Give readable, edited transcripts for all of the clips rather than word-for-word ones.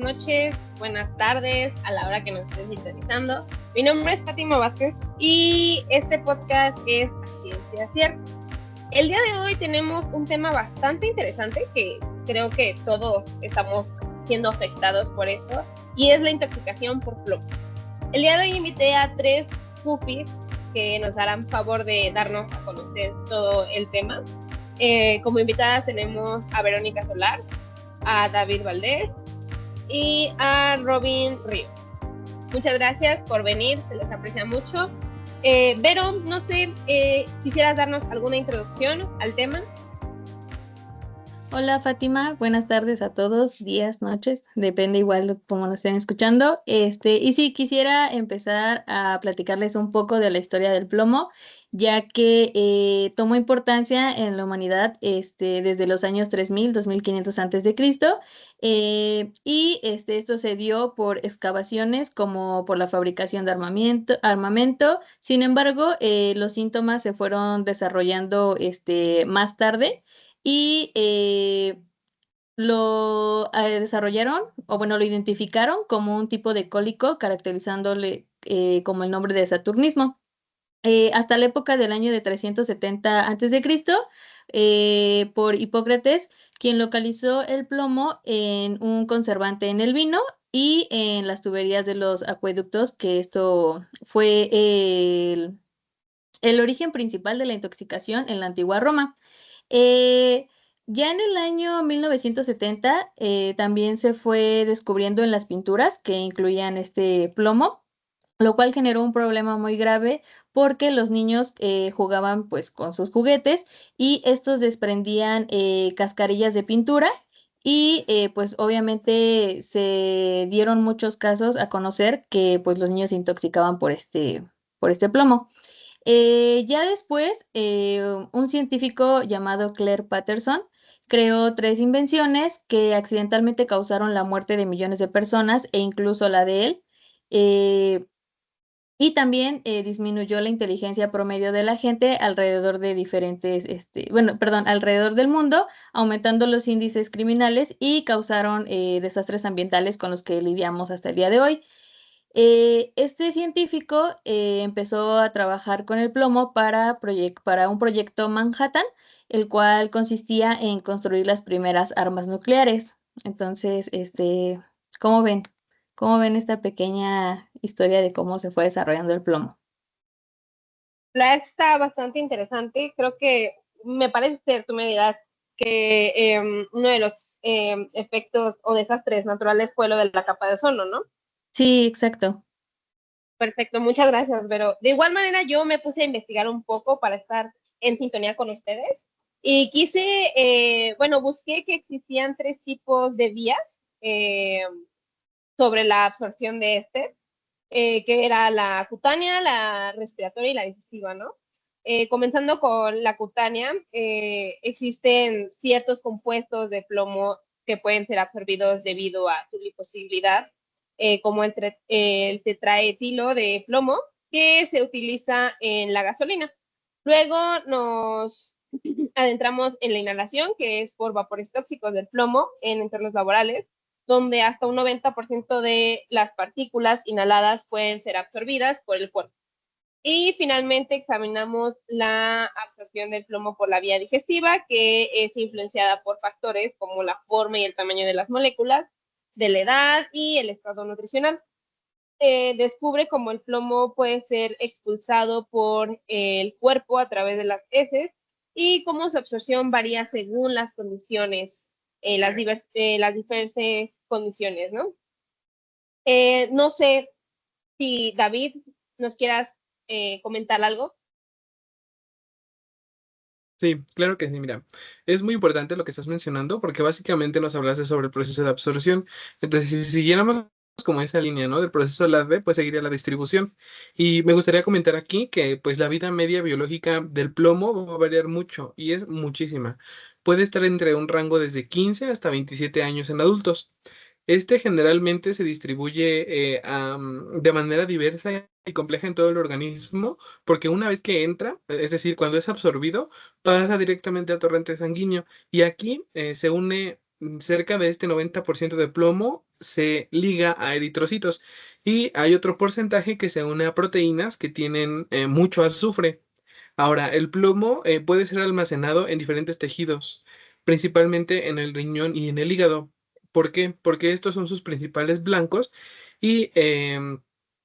noches, buenas tardes, a la hora que nos estés sintonizando. Mi nombre es Fátima Vázquez y este podcast es Ciencia Cierta. El día de hoy tenemos un tema bastante interesante que creo que todos estamos siendo afectados por esto, y es la intoxicación por plomo. El día de hoy invité a 3 pupis que nos harán favor de darnos a conocer todo el tema. Como invitadas tenemos a Verónica Solar, a David Valdés y a Robin Ríos. Muchas gracias por venir, se les aprecia mucho. Vero, no sé, ¿quisieras darnos alguna introducción al tema? Hola Fátima, buenas tardes a todos, días, noches, depende igual de cómo nos estén escuchando. Y sí, quisiera empezar a platicarles un poco de la historia del plomo, ya que tomó importancia en la humanidad desde los años 3000, 2500 antes de Cristo, y esto se dio por excavaciones como por la fabricación de armamento. Sin embargo, los síntomas se fueron desarrollando más tarde y lo desarrollaron, o bueno, lo identificaron como un tipo de cólico, caracterizándole como el nombre de saturnismo. Hasta la época del año de 370 a.C., por Hipócrates, quien localizó el plomo en un conservante en el vino y en las tuberías de los acueductos, que esto fue el origen principal de la intoxicación en la antigua Roma. Eh, ya en el año 1970 también se fue descubriendo en las pinturas que incluían este plomo, lo cual generó un problema muy grave porque los niños jugaban pues con sus juguetes y estos desprendían cascarillas de pintura y pues obviamente se dieron muchos casos a conocer que pues los niños se intoxicaban por este plomo. Ya después, un científico llamado Claire Patterson creó 3 invenciones que accidentalmente causaron la muerte de millones de personas e incluso la de él. eh, y también disminuyó la inteligencia promedio de la gente alrededor de alrededor del mundo, aumentando los índices criminales y causaron desastres ambientales con los que lidiamos hasta el día de hoy. Este científico empezó a trabajar con el plomo para un proyecto Manhattan, el cual consistía en construir las primeras armas nucleares. Entonces, ¿cómo ven? ¿Cómo ven esta pequeña historia de cómo se fue desarrollando el plomo? La está bastante interesante. Creo que me parece ser, tú me dirás, que uno de los efectos o desastres naturales fue lo de la capa de ozono, ¿no? Sí, exacto. Perfecto, muchas gracias, pero de igual manera yo me puse a investigar un poco para estar en sintonía con ustedes y busqué que existían 3 tipos de vías eh, sobre la absorción de que era la cutánea, la respiratoria y la digestiva, ¿no? Comenzando con la cutánea, existen ciertos compuestos de plomo que pueden ser absorbidos debido a su liposibilidad, como el tetraetilo de plomo, que se utiliza en la gasolina. Luego nos adentramos en la inhalación, que es por vapores tóxicos del plomo en entornos laborales, donde hasta un 90% de las partículas inhaladas pueden ser absorbidas por el cuerpo. Y finalmente examinamos la absorción del plomo por la vía digestiva, que es influenciada por factores como la forma y el tamaño de las moléculas, de la edad y el estado nutricional. Descubre cómo el plomo puede ser expulsado por el cuerpo a través de las heces y cómo su absorción varía según las condiciones, las diferentes condiciones, ¿no? No sé si David nos quieras comentar algo. Sí, claro que sí, mira, es muy importante lo que estás mencionando porque básicamente nos hablaste sobre el proceso de absorción. Entonces, si siguiéramos como esa línea, ¿no? Del proceso de la B, pues seguiría la distribución. Y me gustaría comentar aquí que pues la vida media biológica del plomo va a variar mucho y es muchísima. Puede estar entre un rango desde 15 hasta 27 años en adultos. Este generalmente se distribuye de manera diversa y compleja en todo el organismo, porque una vez que entra, es decir, cuando es absorbido, pasa directamente al torrente sanguíneo y aquí se une cerca de este 90% de plomo se liga a eritrocitos y hay otro porcentaje que se une a proteínas que tienen mucho azufre. Ahora, el plomo puede ser almacenado en diferentes tejidos, principalmente en el riñón y en el hígado. ¿Por qué? Porque estos son sus principales blancos y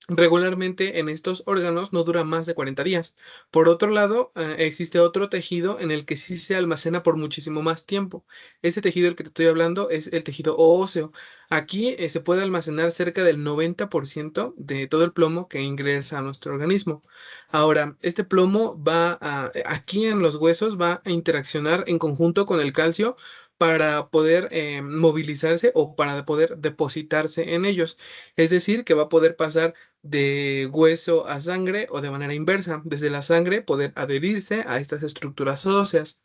regularmente en estos órganos no dura más de 40 días. Por otro lado, existe otro tejido en el que sí se almacena por muchísimo más tiempo. Este tejido del que te estoy hablando es el tejido óseo. Aquí se puede almacenar cerca del 90% de todo el plomo que ingresa a nuestro organismo. Ahora, este plomo aquí en los huesos va a interaccionar en conjunto con el calcio para poder movilizarse o para poder depositarse en ellos. Es decir, que va a poder pasar de hueso a sangre o de manera inversa, desde la sangre poder adherirse a estas estructuras óseas.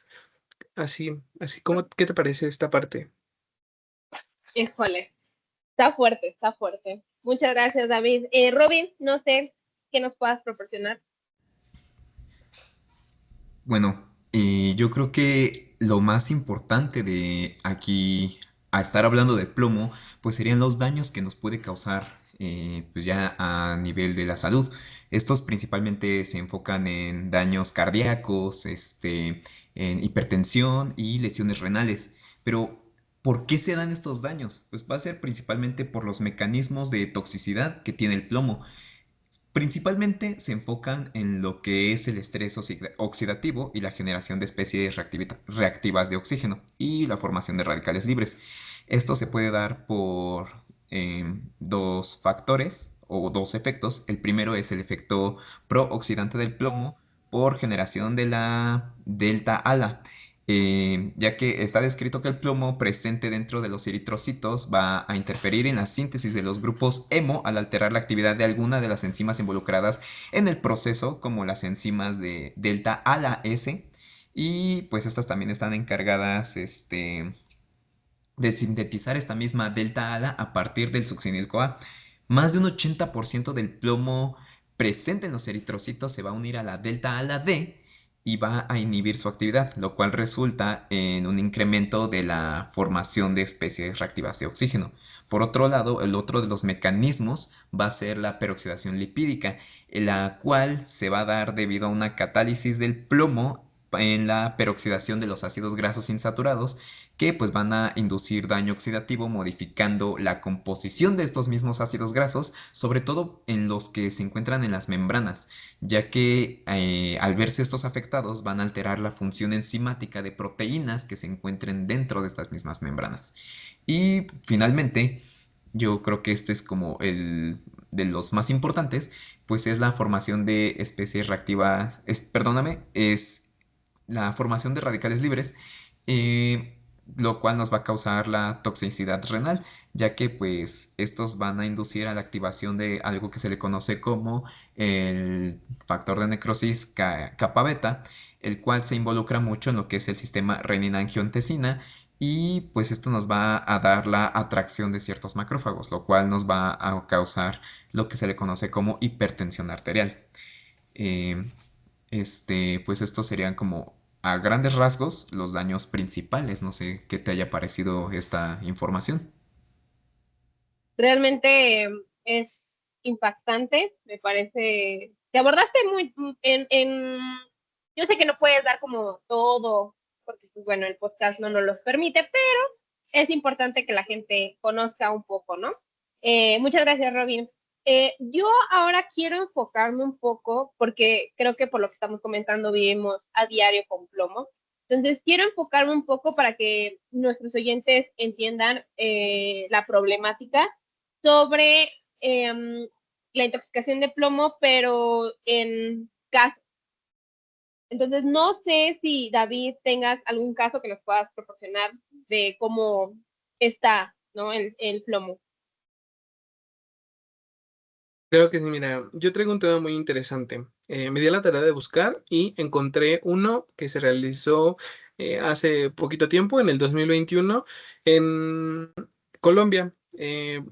Así como, ¿qué te parece esta parte? Híjole, está fuerte. Muchas gracias, David. Robin, no sé qué nos puedas proporcionar. Bueno, yo creo que lo más importante de aquí a estar hablando de plomo, pues serían los daños que nos puede causar, pues ya a nivel de la salud. Estos principalmente se enfocan en daños cardíacos, en hipertensión y lesiones renales. Pero, ¿por qué se dan estos daños? Pues va a ser principalmente por los mecanismos de toxicidad que tiene el plomo. Principalmente se enfocan en lo que es el estrés oxidativo y la generación de especies reactivas de oxígeno y la formación de radicales libres. Esto se puede dar por dos factores o dos efectos. El primero es el efecto prooxidante del plomo por generación de la delta ALA, ya que está descrito que el plomo presente dentro de los eritrocitos va a interferir en la síntesis de los grupos hemo al alterar la actividad de alguna de las enzimas involucradas en el proceso, como las enzimas de delta ALA-S, y pues estas también están encargadas de sintetizar esta misma delta ALA a partir del succinil-CoA. Más de un 80% del plomo presente en los eritrocitos se va a unir a la delta ALA D y va a inhibir su actividad, lo cual resulta en un incremento de la formación de especies reactivas de oxígeno. Por otro lado, el otro de los mecanismos va a ser la peroxidación lipídica, la cual se va a dar debido a una catálisis del plomo en la peroxidación de los ácidos grasos insaturados, que pues van a inducir daño oxidativo modificando la composición de estos mismos ácidos grasos, sobre todo en los que se encuentran en las membranas, ya que al verse estos afectados van a alterar la función enzimática de proteínas que se encuentren dentro de estas mismas membranas. Y finalmente, yo creo que este es como el de los más importantes, pues es la formación de especies reactivas, perdóname, es la formación de radicales libres, lo cual nos va a causar la toxicidad renal, ya que pues estos van a inducir a la activación de algo que se le conoce como el factor de necrosis kappa beta, el cual se involucra mucho en lo que es el sistema renina-angiotensina, y pues esto nos va a dar la atracción de ciertos macrófagos, lo cual nos va a causar lo que se le conoce como hipertensión arterial. Eh, pues estos serían como a grandes rasgos los daños principales. No sé qué te haya parecido esta información. Realmente es impactante, me parece. Te abordaste muy yo sé que no puedes dar como todo, porque pues, bueno, el podcast no nos los permite, pero es importante que la gente conozca un poco, ¿no? Muchas gracias, Robin. Yo ahora quiero enfocarme un poco, porque creo que por lo que estamos comentando vivimos a diario con plomo. Entonces, quiero enfocarme un poco para que nuestros oyentes entiendan la problemática sobre la intoxicación de plomo, pero en casos. Entonces, no sé si David tengas algún caso que nos puedas proporcionar de cómo está, ¿no? El plomo. Creo que sí, mira, yo traigo un tema muy interesante. Me di a la tarea de buscar y encontré uno que se realizó hace poquito tiempo, en el 2021, en Colombia. El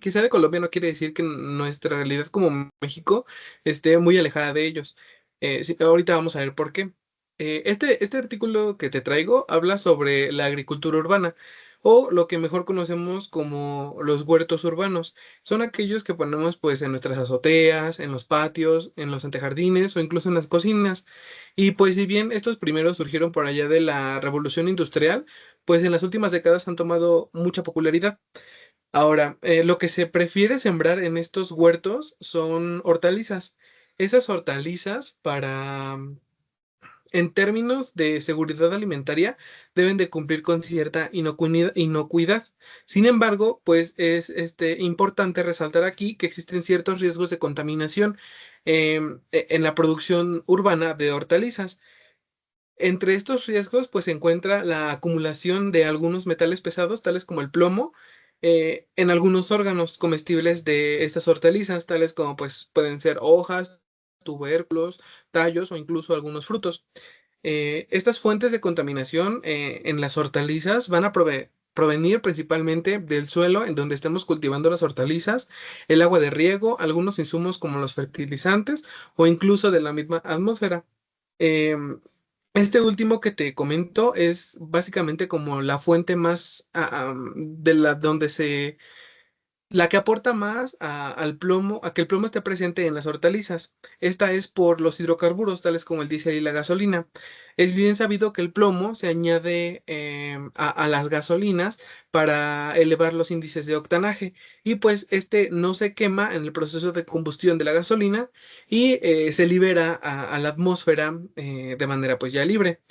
que sea de Colombia no quiere decir que nuestra realidad como México esté muy alejada de ellos. Sí, ahorita vamos a ver por qué. Este artículo que te traigo habla sobre la agricultura urbana o lo que mejor conocemos como los huertos urbanos. Son aquellos que ponemos pues en nuestras azoteas, en los patios, en los antejardines o incluso en las cocinas. Y pues si bien estos primeros surgieron por allá de la Revolución Industrial, pues en las últimas décadas han tomado mucha popularidad. Ahora, lo que se prefiere sembrar en estos huertos son hortalizas. Esas hortalizas en términos de seguridad alimentaria, deben de cumplir con cierta inocuidad. Sin embargo, pues es importante resaltar aquí que existen ciertos riesgos de contaminación en la producción urbana de hortalizas. Entre estos riesgos, pues se encuentra la acumulación de algunos metales pesados, tales como el plomo, en algunos órganos comestibles de estas hortalizas, tales como pues pueden ser hojas, tubérculos, tallos o incluso algunos frutos. Estas fuentes de contaminación en las hortalizas van a provenir principalmente del suelo en donde estemos cultivando las hortalizas, el agua de riego, algunos insumos como los fertilizantes o incluso de la misma atmósfera. Em, este último que te comento es básicamente como la fuente más de la donde la que aporta más al plomo, a que el plomo esté presente en las hortalizas. Esta es por los hidrocarburos, tales como el diésel y la gasolina. Es bien sabido que el plomo se añade a las gasolinas para elevar los índices de octanaje y pues este no se quema en el proceso de combustión de la gasolina y se libera a la atmósfera de manera pues ya libre.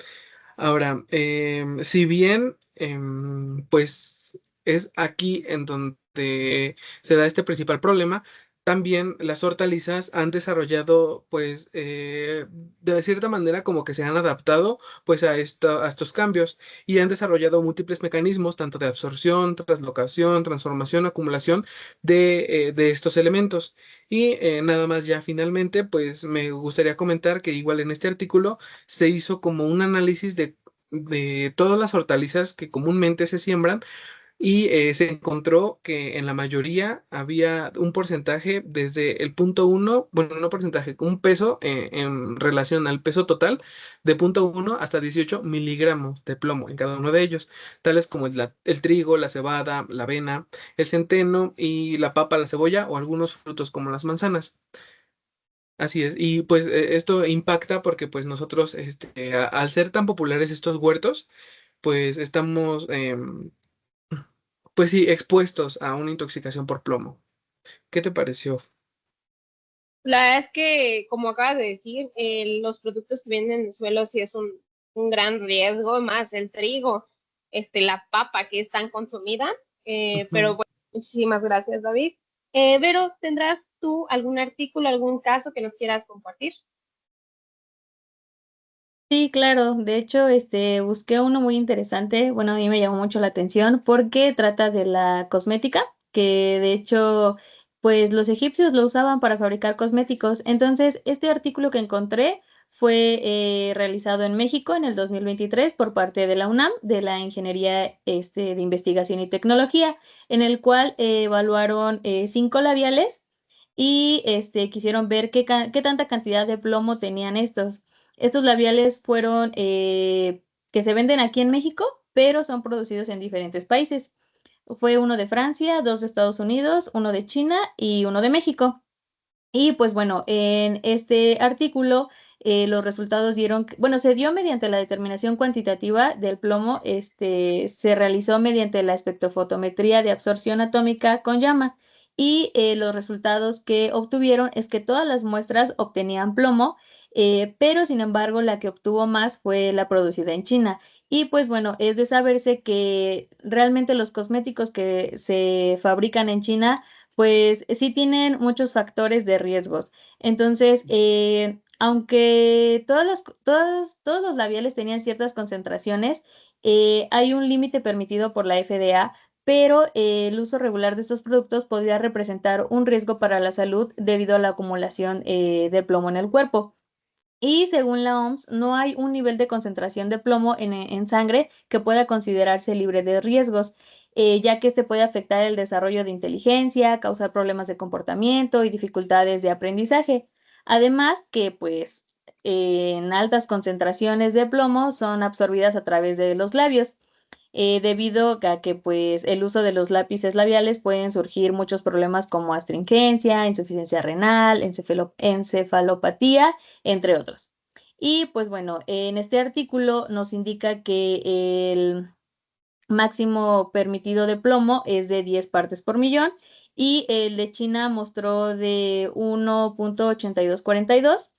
Ahora, si bien, pues es aquí en donde se da este principal problema, también las hortalizas han desarrollado, pues, de cierta manera como que se han adaptado, pues, a estos cambios y han desarrollado múltiples mecanismos, tanto de absorción, translocación, transformación, acumulación de estos elementos. Y nada más ya finalmente, pues, me gustaría comentar que igual en este artículo se hizo como un análisis de todas las hortalizas que comúnmente se siembran y se encontró que en la mayoría había un porcentaje desde el punto uno, bueno, no porcentaje, un peso en relación al peso total de punto uno hasta 18 miligramos de plomo en cada uno de ellos, tales como el trigo, la cebada, la avena, el centeno y la papa, la cebolla o algunos frutos como las manzanas. Así es, y pues esto impacta porque pues nosotros, al ser tan populares estos huertos, pues estamos, pues sí, expuestos a una intoxicación por plomo. ¿Qué te pareció? La verdad es que, como acabas de decir, los productos que vienen en el suelo sí es un gran riesgo, más el trigo, la papa que es tan consumida. Pero Ujú. bueno, muchísimas gracias, David. Vero, ¿tendrás tú algún artículo, algún caso que nos quieras compartir? Sí, claro. De hecho, busqué uno muy interesante. Bueno, a mí me llamó mucho la atención porque trata de la cosmética, que de hecho, pues los egipcios lo usaban para fabricar cosméticos. Entonces, este artículo que encontré fue realizado en México en el 2023 por parte de la UNAM, de la Ingeniería de Investigación y Tecnología, en el cual evaluaron 5 labiales y quisieron ver qué tanta cantidad de plomo tenían estos. Estos labiales fueron que se venden aquí en México, pero son producidos en diferentes países. Fue uno de Francia, dos de Estados Unidos, uno de China y uno de México. Y pues bueno, en este artículo los resultados dieron, bueno, se dio mediante la determinación cuantitativa del plomo, se realizó mediante la espectrofotometría de absorción atómica con llama. Y los resultados que obtuvieron es que todas las muestras obtenían plomo, pero sin embargo la que obtuvo más fue la producida en China. Y pues bueno, es de saberse que realmente los cosméticos que se fabrican en China pues sí tienen muchos factores de riesgos. Entonces, aunque todos los labiales tenían ciertas concentraciones, hay un límite permitido por la FDA, pero el uso regular de estos productos podría representar un riesgo para la salud debido a la acumulación de plomo en el cuerpo. Y según la OMS, no hay un nivel de concentración de plomo en sangre que pueda considerarse libre de riesgos, ya que este puede afectar el desarrollo de inteligencia, causar problemas de comportamiento y dificultades de aprendizaje. Además que, pues, en altas concentraciones de plomo son absorbidas a través de los labios. Debido a que pues el uso de los lápices labiales pueden surgir muchos problemas como astringencia, insuficiencia renal, encefalopatía, entre otros. Y pues bueno, en este artículo nos indica que el máximo permitido de plomo es de 10 partes por millón y el de China mostró de 1.8242,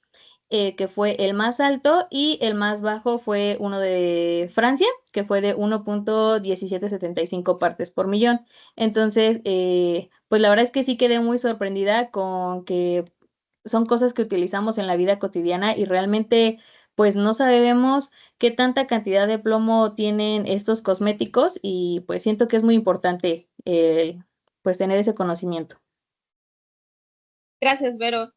que fue el más alto, y el más bajo fue uno de Francia, que fue de 1.1775 partes por millón. Entonces, pues la verdad es que sí quedé muy sorprendida con que son cosas que utilizamos en la vida cotidiana y realmente pues no sabemos qué tanta cantidad de plomo tienen estos cosméticos y pues siento que es muy importante pues tener ese conocimiento. Gracias, Vero.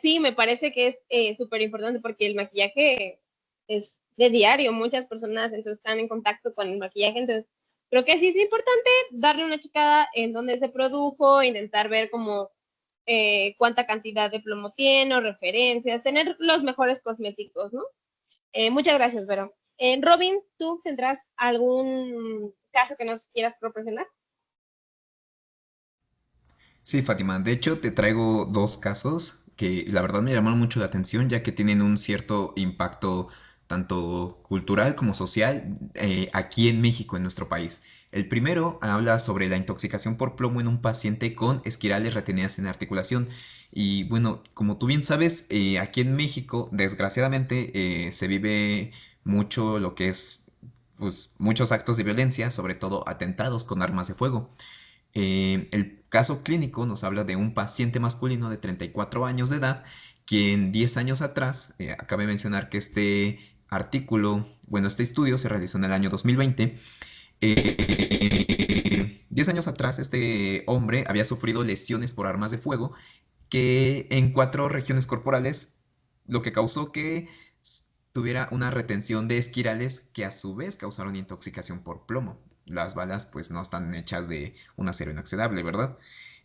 Sí, me parece que es súper importante porque el maquillaje es de diario. Muchas personas entonces están en contacto con el maquillaje. Entonces, creo que sí es importante darle una checada en dónde se produjo, intentar ver como cuánta cantidad de plomo tiene o referencias, tener los mejores cosméticos, ¿no? Muchas gracias, Vero. Robin, ¿tú tendrás algún caso que nos quieras proporcionar? Sí, Fátima, de hecho te traigo dos casos que la verdad me llamaron mucho la atención ya que tienen un cierto impacto tanto cultural como social aquí en México, en nuestro país. El primero habla sobre la intoxicación por plomo en un paciente con esquirales retenidas en articulación. Y bueno, como tú bien sabes, aquí en México desgraciadamente se vive mucho lo que es pues, muchos actos de violencia, sobre todo atentados con armas de fuego. El caso clínico nos habla de un paciente masculino de 34 años de edad, quien 10 años atrás, acabe de mencionar que este artículo, bueno, este estudio se realizó en el año 2020. 10 años atrás, este hombre había sufrido lesiones por armas de fuego que en 4 regiones corporales, lo que causó que tuviera una retención de esquirales que a su vez causaron intoxicación por plomo. Las balas pues no están hechas de un acero inoxidable, ¿verdad?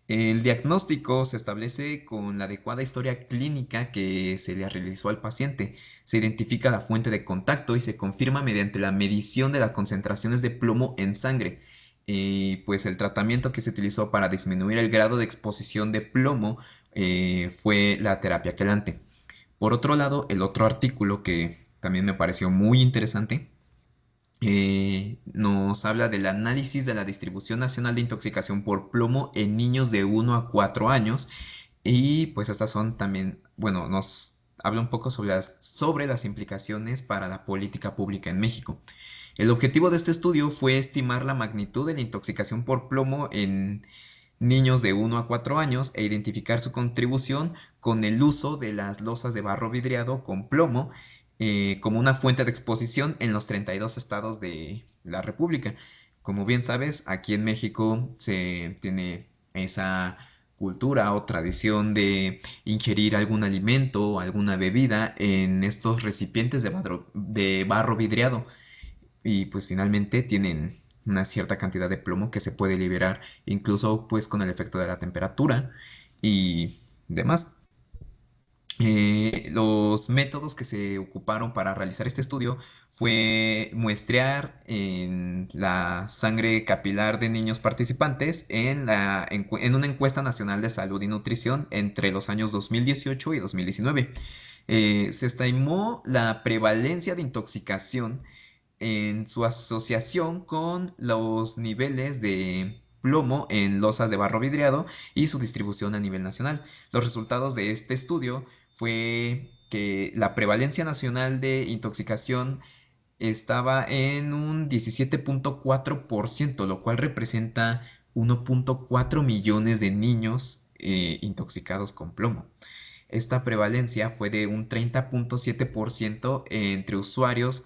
El diagnóstico se establece con la adecuada historia clínica que se le realizó al paciente. Se identifica la fuente de contacto y se confirma mediante la medición de las concentraciones de plomo en sangre. Y pues el tratamiento que se utilizó para disminuir el grado de exposición de plomo fue la terapia quelante. Por otro lado, el otro artículo que también me pareció muy interesante nos habla del análisis de la distribución nacional de intoxicación por plomo en niños de 1 a 4 años. Y pues estas son también, bueno, nos habla un poco sobre las implicaciones para la política pública en México. El objetivo de este estudio fue estimar la magnitud de la intoxicación por plomo en niños de 1 a 4 años e identificar su contribución con el uso de las losas de barro vidriado con plomo como una fuente de exposición en los 32 estados de la República. Como bien sabes, aquí en México se tiene esa cultura o tradición de ingerir algún alimento o alguna bebida en estos recipientes de barro vidriado y pues finalmente tienen una cierta cantidad de plomo que se puede liberar incluso pues con el efecto de la temperatura y demás. Los métodos que se ocuparon para realizar este estudio fue muestrear en la sangre capilar de niños participantes en una encuesta nacional de salud y nutrición entre los años 2018 y 2019. Se estimó la prevalencia de intoxicación en su asociación con los niveles de plomo en losas de barro vidriado y su distribución a nivel nacional. Los resultados de este estudio fue que la prevalencia nacional de intoxicación estaba en un 17.4%, lo cual representa 1.4 millones de niños intoxicados con plomo. Esta prevalencia fue de un 30.7% entre usuarios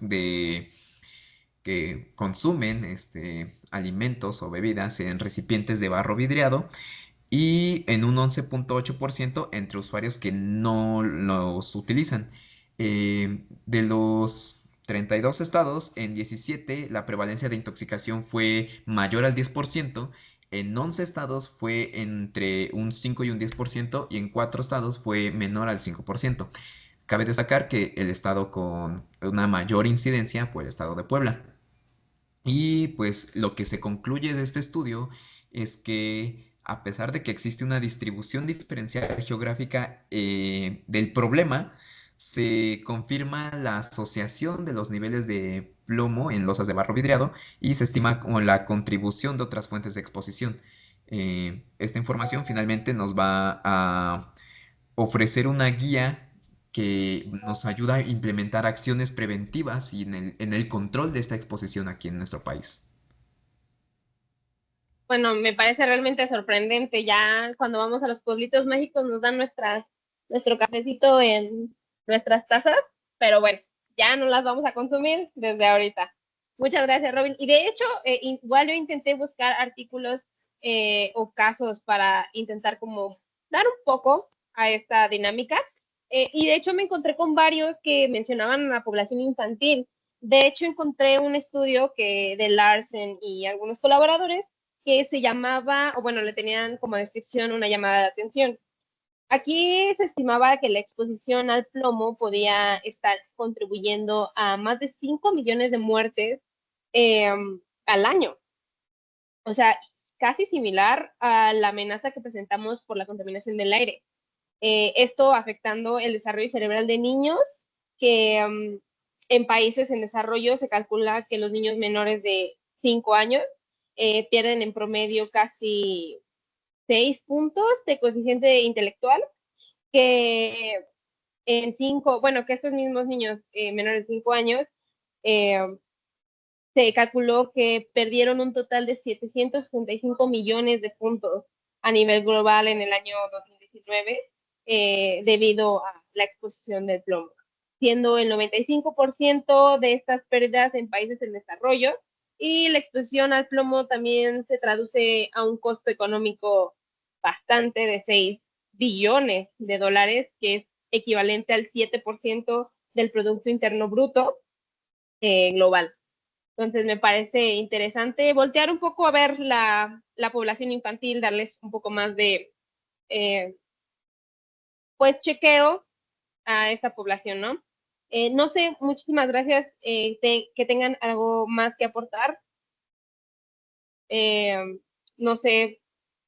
que consumen alimentos o bebidas en recipientes de barro vidriado y en un 11.8% entre usuarios que no los utilizan. De los 32 estados, en 17 la prevalencia de intoxicación fue mayor al 10%, en 11 estados fue entre un 5 y un 10% y en 4 estados fue menor al 5%. Cabe destacar que el estado con una mayor incidencia fue el estado de Puebla. Y pues lo que se concluye de este estudio es que a pesar de que existe una distribución diferencial geográfica del problema, se confirma la asociación de los niveles de plomo en losas de barro vidriado y se estima como la contribución de otras fuentes de exposición. Esta información finalmente nos va a ofrecer una guía que nos ayuda a implementar acciones preventivas y en el control de esta exposición aquí en nuestro país. Bueno, me parece realmente sorprendente. Ya cuando vamos a los pueblitos mágicos nos dan nuestro cafecito en nuestras tazas, pero bueno, ya no las vamos a consumir desde ahorita. Muchas gracias, Robin. Y de hecho, igual yo intenté buscar artículos o casos para intentar como dar un poco a esta dinámica. Y de hecho me encontré con varios que mencionaban a la población infantil. De hecho, encontré un estudio de Larsen y algunos colaboradores que se llamaba, o bueno, le tenían como descripción una llamada de atención. Aquí se estimaba que la exposición al plomo podía estar contribuyendo a más de 5 millones de muertes eh, al año. O sea, casi similar a la amenaza que presentamos por la contaminación del aire. Esto afectando el desarrollo cerebral de niños, que en países en desarrollo se calcula que los niños menores de 5 años pierden en promedio casi 6 puntos de coeficiente intelectual, que que estos mismos niños menores de 5 años eh, se calculó que perdieron un total de 765 millones de puntos a nivel global en el año 2019 debido a la exposición del plomo, siendo el 95% de estas pérdidas en países en desarrollo, y la exposición al plomo también se traduce a un costo económico bastante de 6 billones de dólares, que es equivalente al 7% del Producto Interno Bruto global. Entonces me parece interesante voltear un poco a ver la población infantil, darles un poco más de pues chequeo a esta población, ¿no? No sé, muchísimas gracias, que tengan algo más que aportar. Eh, no sé,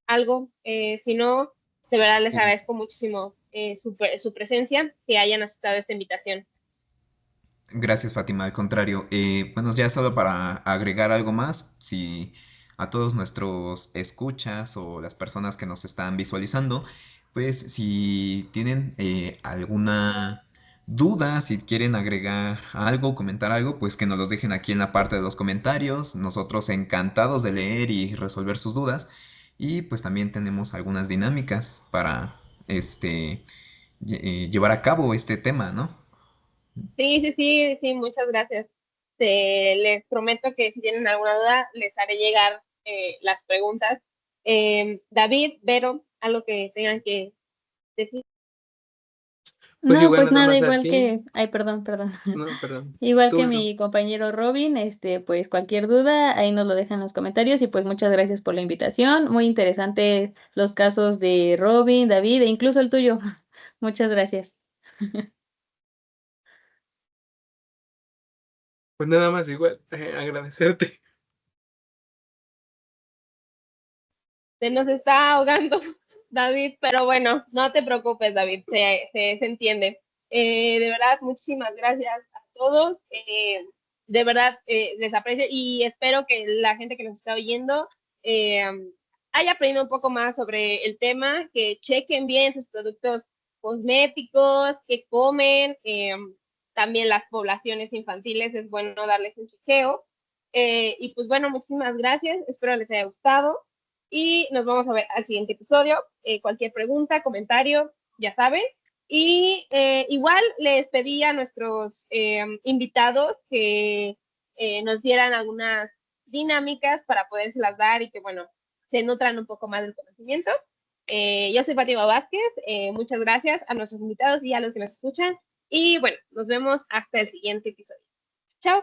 algo, si no, de verdad les Eh, agradezco muchísimo su presencia, que hayan aceptado esta invitación. Gracias, Fátima. Al contrario, bueno, ya solo para agregar algo más, si a todos nuestros escuchas o las personas que nos están visualizando, pues si tienen alguna duda, si quieren agregar algo, comentar algo, pues que nos los dejen aquí en la parte de los comentarios. Nosotros encantados de leer y resolver sus dudas. Y pues también tenemos algunas dinámicas para llevar a cabo este tema, ¿no? Sí, sí, sí, sí, muchas gracias. Les prometo que si tienen alguna duda, les haré llegar las preguntas. David, Vero, algo que tengan que decir. Pues No, igual pues nada nada, más a igual ti. que, ay, perdón, perdón. No, perdón. Igual que Tú. mi compañero Robin, pues cualquier duda, ahí nos lo dejan en los comentarios y pues muchas gracias por la invitación. Muy interesante los casos de Robin, David e incluso el tuyo. Muchas gracias. Pues nada más igual, agradecerte. Se nos está ahogando David, pero bueno, no te preocupes, David, se entiende. De verdad, muchísimas gracias a todos. De verdad, les aprecio y espero que la gente que nos está oyendo eh, haya aprendido un poco más sobre el tema, que chequen bien sus productos cosméticos, que comen, también las poblaciones infantiles, es bueno darles un chequeo. Y pues bueno, muchísimas gracias, espero les haya gustado y nos vamos a ver al siguiente episodio. Cualquier pregunta, comentario, ya saben. Y igual les pedí a nuestros invitados que nos dieran algunas dinámicas para podérselas dar y que, bueno, se nutran un poco más del conocimiento. Yo soy Fátima Vázquez, muchas gracias a nuestros invitados y a los que nos escuchan. Y bueno, nos vemos hasta el siguiente episodio. Chao.